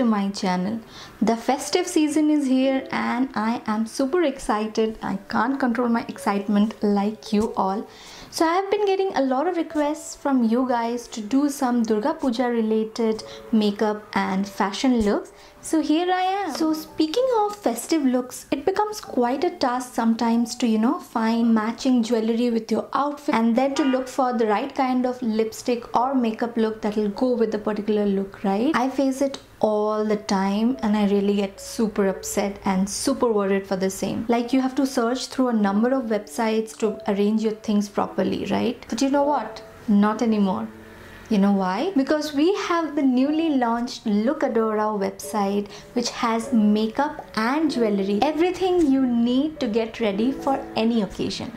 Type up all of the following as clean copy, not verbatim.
to my channel. The festive season is here and I am super excited. I can't control my excitement like you all. So I have been getting a lot of requests from you guys to do some Durga Puja related makeup and fashion looks. So here I am. So speaking of festive looks, it becomes quite a task sometimes to find matching jewelry with your outfit and then to look for the right kind of lipstick or makeup look that will go with the particular look, right? I face it all the time and I really get super upset and super worried for the same. Like you have to search through a number of websites to arrange your things properly, right? But you know what? Not anymore. You know why? Because we have the newly launched LookAdora website which has makeup and jewelry. Everything you need to get ready for any occasion.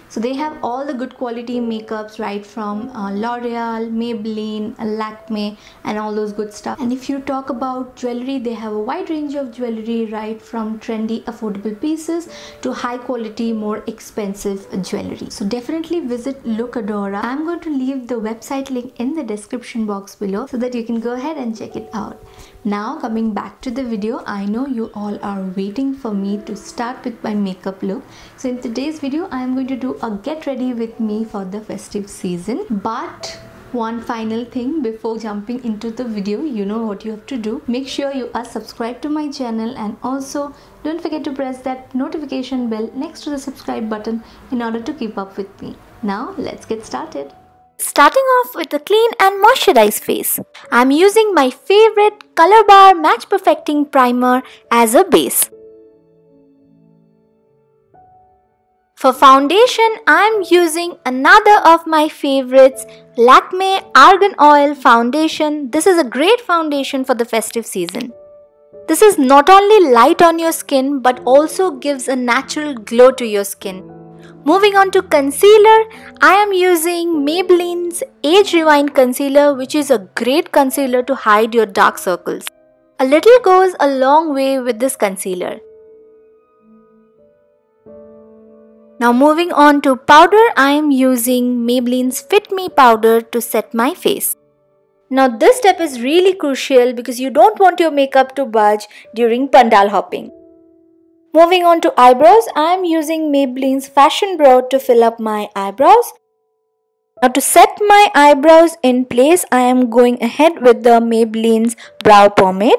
So they have all the good quality makeups right from L'Oreal, Maybelline, Lakme and all those good stuff. And if you talk about jewelry, they have a wide range of jewelry right from trendy affordable pieces to high quality more expensive jewelry. So definitely visit LookAdora. I'm going to leave the website link in the description box below so that you can go ahead and check it out. Now coming back to the video, I know you all are waiting for me to start with my makeup look. So in today's video, I am going to do a get ready with me for the festive season. But one final thing before jumping into the video, you know what you have to do. Make sure you are subscribed to my channel and also don't forget to press that notification bell next to the subscribe button in order to keep up with me. Now let's get started. Starting off with a clean and moisturized face, I am using my favorite Color Bar Match Perfecting Primer as a base. For foundation, I am using another of my favorites, Lakme Argan Oil Foundation. This is a great foundation for the festive season. This is not only light on your skin but also gives a natural glow to your skin. Moving on to concealer, I am using Maybelline's Age Rewind Concealer, which is a great concealer to hide your dark circles. A little goes a long way with this concealer. Now moving on to powder, I am using Maybelline's Fit Me powder to set my face. Now this step is really crucial because you don't want your makeup to budge during pandal hopping. Moving on to eyebrows, I am using Maybelline's Fashion Brow to fill up my eyebrows. Now to set my eyebrows in place, I am going ahead with the Maybelline's Brow Pomade.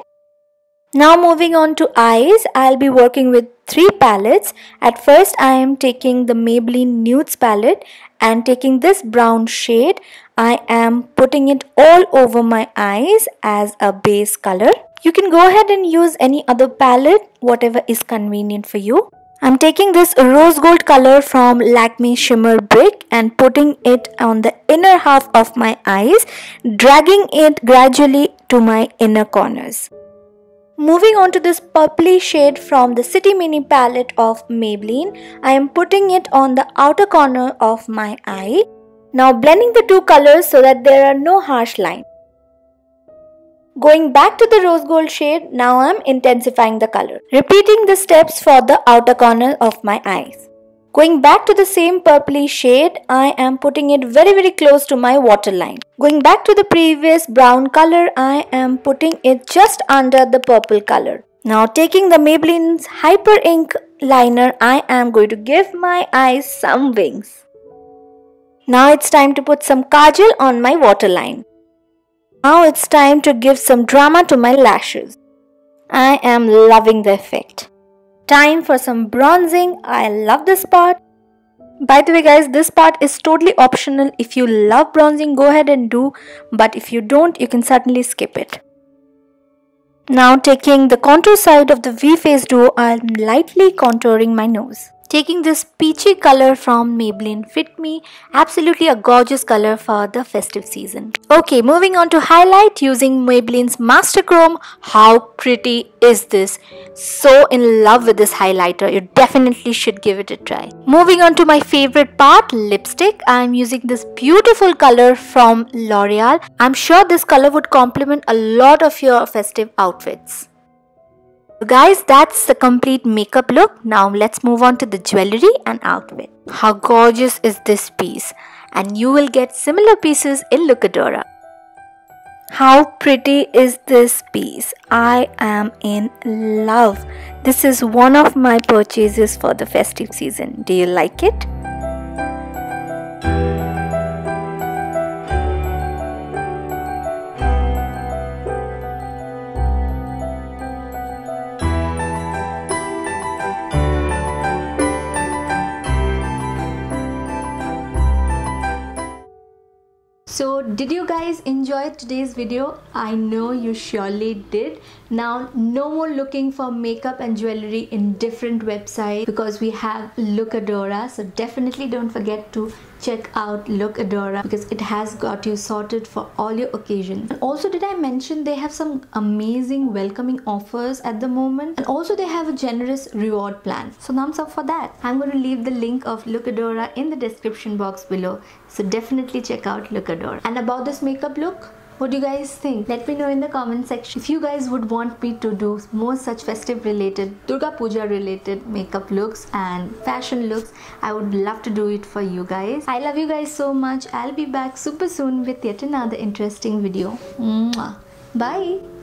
Now moving on to eyes, I'll be working with 3 palettes. At first, I am taking the Maybelline Nudes palette and taking this brown shade. I am putting it all over my eyes as a base color. You can go ahead and use any other palette, whatever is convenient for you. I'm taking this rose gold color from Lakme Shimmer Brick and putting it on the inner half of my eyes, dragging it gradually to my inner corners. Moving on to this purpley shade from the City Mini palette of Maybelline, I am putting it on the outer corner of my eye. Now blending the two colors so that there are no harsh lines. Going back to the rose gold shade, now I am intensifying the color. Repeating the steps for the outer corner of my eyes. Going back to the same purpley shade, I am putting it very close to my waterline. Going back to the previous brown color, I am putting it just under the purple color. Now taking the Maybelline's Hyper Ink liner, I am going to give my eyes some wings. Now it's time to put some kajal on my waterline. Now it's time to give some drama to my lashes. I am loving the effect. Time for some bronzing. I love this part. By the way guys, this part is totally optional. If you love bronzing, go ahead and do. But if you don't, you can certainly skip it. Now taking the contour side of the V-Face Duo, I am lightly contouring my nose. Taking this peachy color from Maybelline Fit Me, absolutely a gorgeous color for the festive season. Okay, moving on to highlight using Maybelline's Master Chrome. How pretty is this? So in love with this highlighter, you definitely should give it a try. Moving on to my favorite part, lipstick. I am using this beautiful color from L'Oreal. I'm sure this color would complement a lot of your festive outfits. So guys, that's the complete makeup look. Now let's move on to the jewelry and outfit. How gorgeous is this piece? And you will get similar pieces in LookAdora. How pretty is this piece? I am in love. This is one of my purchases for the festive season. Do you like it? So did you guys enjoy today's video? I know you surely did. Now no more looking for makeup and jewelry in different websites because we have LookAdora. So definitely don't forget to check out LookAdora because it has got you sorted for all your occasions. And also, did I mention they have some amazing welcoming offers at the moment, and also they have a generous reward plan. So thumbs up for that. I'm going to leave the link of LookAdora in the description box below. So definitely check out LookAdora. And about this makeup look, what do you guys think? Let me know in the comment section. If you guys would want me to do more such festive related, Durga Puja related makeup looks and fashion looks, I would love to do it for you guys. I love you guys so much. I'll be back super soon with yet another interesting video. Mwah. Bye.